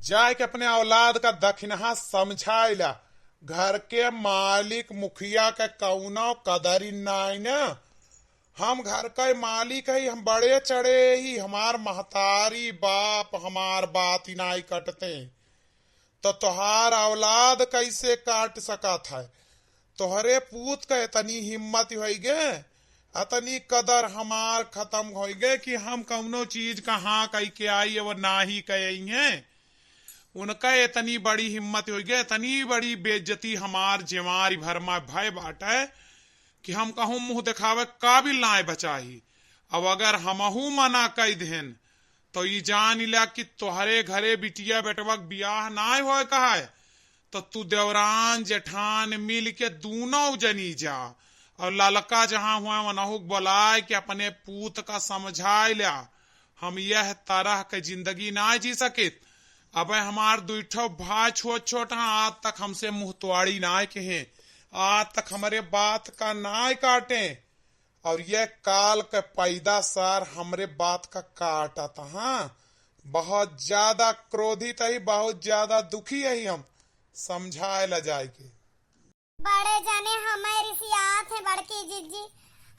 जाए के अपने औलाद का दखिनहा समझाइला। घर के मालिक मुखिया के कौनो कदरी नाई न। हम घर के मालिक है, हम बड़े चढ़े ही, हमार महतारी बाप हमार बात ही नाई कटते। तो तुहार औलाद कैसे काट सकत है? तोहरे पूत के इतनी हिम्मत हो गे, अतनी कदर हमार खत्म हो गए कि हम कौनो चीज कहाँ कह के आई वो ना ही कही है। उनका इतनी बड़ी हिम्मत हो गई, इतनी बड़ी बेइज्जती हमार जेवारी भर में भय बाटे कि हम कहूँ मुंह दिखावे काबिल ना बचाही। अब अगर हमहू मना कह देन तो ये जान लिया कि तोहरे घरे बिटिया बेटवा बियाह ना हो कहा है, तो तू देवरान जेठान मिल के दोनों जनी जा और ललका जहां हुआ वनहुक बोलाए कि अपने पूत का समझाए लिया। हम यह तरह के जिंदगी ना जी सके। अब हमार दुठो भाई छोट छोट आज तक हमसे मुंह तुआड़ी ना कहे, आज तक हमारे बात का ना काटे, और यह काल के पैदा सार हमरे बात का काटा था। हाँ, बहुत ज्यादा क्रोधित है, बहुत ज्यादा दुखी है हम। समझाए ला जाए के बड़े जने हमारी सियात है बड़की जीजी।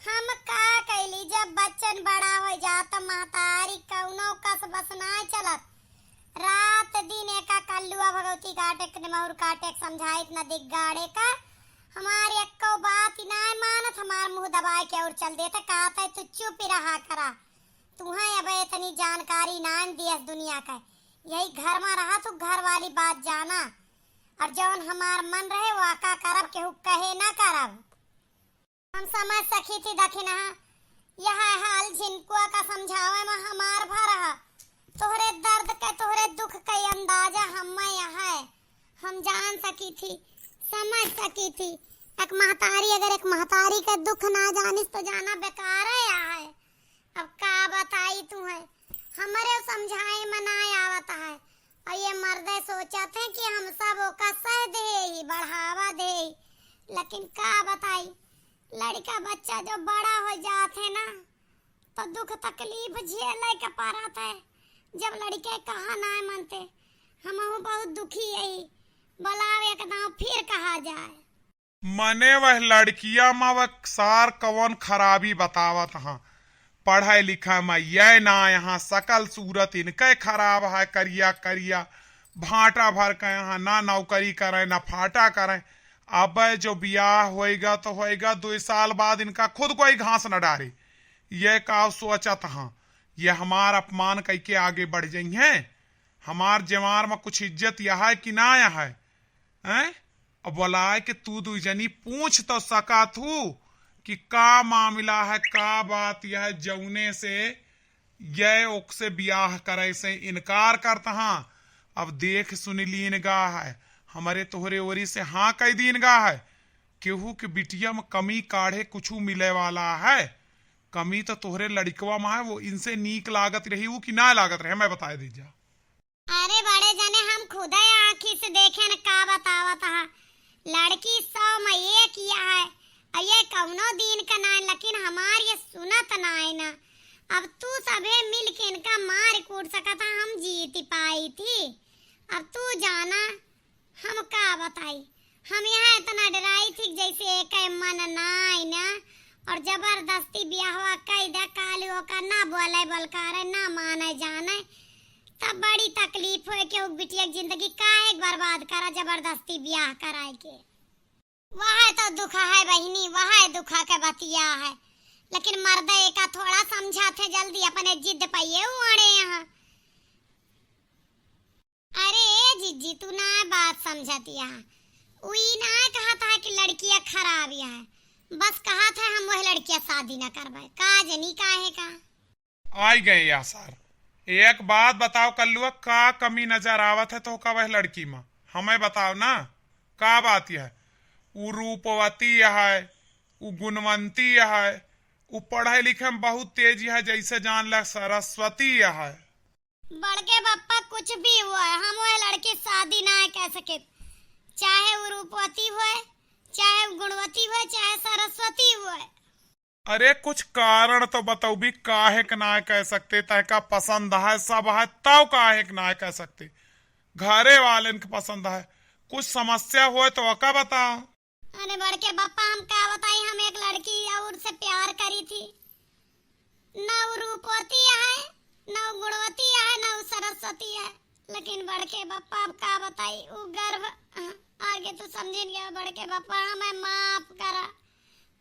हम का कैली जब बच्चन बड़ा हो जाता महतारी कौनो कस बस ना चलत। रात दिन एका कल्लुआ भगवती काटे निमहुर काटे समझाइत न दिख गाड़े का। हमारी अक्को बात ही ना मानत, हमार मुंह दबाए के और चल देता। कहता तू चुप ही रहा करा, तुम्हें अब इतनी जानकारी ना दियस दुनिया का। यही घर में रहा तो घर वाली बात जाना, और जौन हमार मन रहे वो आका करब केहू कहे ना करब। हम समझ सकी थी दखिना यह हाल झिनकुआ का समझावे में हमार भर। तोहरे दर्द के तोहरे दुख के अंदाजा हमें यहाँ हम जान सकी थी, समझ सकी थी। एक महतारी अगर एक महतारी का दुख ना जानिस तो जाना बेकार है यहाँ। अब का बताई तुम्हें, हमारे समझाए मनाए आवत है, और ये मर्दे सोचा थे कि हम सब ओका सह दे ही बढ़ावा दे, लेकिन का बताई लड़का बच्चा जो बड़ा हो जाते ना तो दुख तकलीफ झेले के पड़त है। जब लड़के कहा ना मानते हम बहुत दुखी यही बोलावे एक दाव फिर कहा जाए। मने वह लड़किया में वह सार कौन खराबी बतावत। हाँ, पढ़े लिखे में यह ना यहाँ सकल सूरत इनके खराब है, करिया करिया भाटा भर के यहाँ ना नौकरी करे ना फाटा करे। अब जो बियाह होएगा तो होएगा 2 साल बाद इनका खुद कोई घास न डारे। ये का सोचत। हाँ, ये हमार अपमान कह के आगे बढ़ जाई है। हमार जवार में कुछ इज्जत यह है कि ना यह है? अब बोला कि तू दू जनी पूछ तो सका तू कि का मामला है, का बात यह जौने से ये ओकसे ब्याह करे से इनकार करता। हाँ, अब देख सुन लीन गा है हमारे तोहरे ओरी से हाँ कह दीन गा है। केहू के बिटिया में कमी काढ़े कुछ मिले वाला है? कमी तो तोहरे लड़कवा में है, वो इनसे नीक लागत रही वो कि ना लागत रहे, मैं बता दीजा। अरे बड़े जने हम खुद आँखी से देखे न का बतावत है। लड़की 100 में ये किया है और ये कौनो दिन का ना, लेकिन हमार ये सुनत ना है ना। अब तू सबे मिल के इनका मार कूट सका था, हम जीती पाई थी। अब तू जाना हम का बताई, हम यहाँ इतना डराई थी जैसे एक मन ना है ना, और जबरदस्ती ब्याह कह दे कालियों का ना बोले बलकारे ना माने जाने, तब बड़ी तकलीफ हो के बिटिया की जिंदगी काहे बर्बाद करा जबरदस्ती ब्याह कराए के। वह तो दुख है बहिनी, वह दुख के बतिया है, लेकिन मर्दे का थोड़ा समझा थे जल्दी अपने जिद पाइए उड़े यहाँ। अरे जीजी तू ना बात समझती है, उई ना कहा था कि लड़कियां खराब है, बस कहा था हम वह लड़कियां शादी न करवाए। का जनी काहे का आई गए या सर। एक बात बताओ कल्लुआ, का कमी नजर आवत है तो का वह लड़की में? हमें बताओ ना का बात यह है? उ रूपवती है, उ गुणवंती है, उ पढ़े लिखे में बहुत तेज है, जैसे जान ला सरस्वती है। बड़के बप्पा कुछ भी हुआ है, हम वह लड़की शादी ना कह सके, चाहे वो रूपवती हुए, चाहे गुणवती हुए, चाहे सरस्वती हुए। अरे कुछ कारण तो बताओ भी, काहे के ना कह सकते? तय का पसंद है सब है तब काहे के ना कह सकते? घरे वाले के पसंद है। कुछ समस्या हो तो वका बताओ। अरे बड़के पापा हम क्या बताई, हम एक लड़की और से प्यार करी थी। न वो रूपवती है, न वो गुणवती है, न वो सरस्वती है। लेकिन बड़के पापा हम क्या बताई, वो गर्भ आगे तो समझ गया बड़के पापा, हमें माफ करा।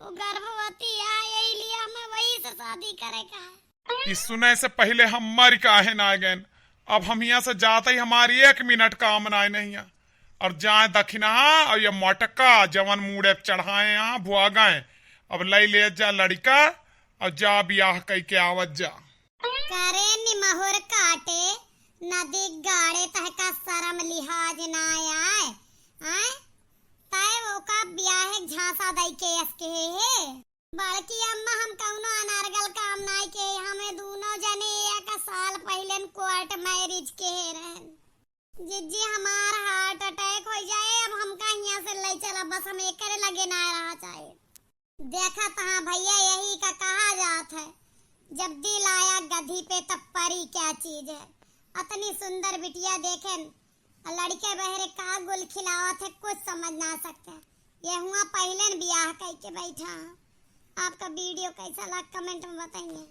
वो गर्भवती है, यही लिए हमें वही से शादी करे का है। इस सुने से पहले हम मर काहे ना गए। अब हम यहाँ से जाते ही हमारी 1 मिनट काम ना नहीं है। और जाए दखिना और ये मोटका जवन मुड़े चढ़ाए यहाँ भुआ गए। अब ले जा लड़का और जा ब्याह कई के आवत जा। करे निमहुर काटे नदी गाड़े तहका शरम लिहाज ना आए आए ताए वो का ब्याह झांसा दई के इसके है। बड़की अम्मा हम कौनो अनारगल काम नाई के, हमें दोनों जने एक साल पहले कोर्ट मैरिज के रहन। जिज्जी हमार हार्ट अटैक हो जाए, अब हमका यहाँ से ले चला, बस हम एक करे लगे ना रहा चाहिए। देखा तहाँ भैया यही का कहा जात है, जब दिल आया गधी पे तब परी क्या चीज है। अतनी सुंदर बिटिया देखें, लड़के बहरे का गुल खिलावत है, कुछ समझ ना सकते। ये हुआ पहले ब्याह कह के बैठा। आपका वीडियो कैसा लगा कमेंट में बताइए।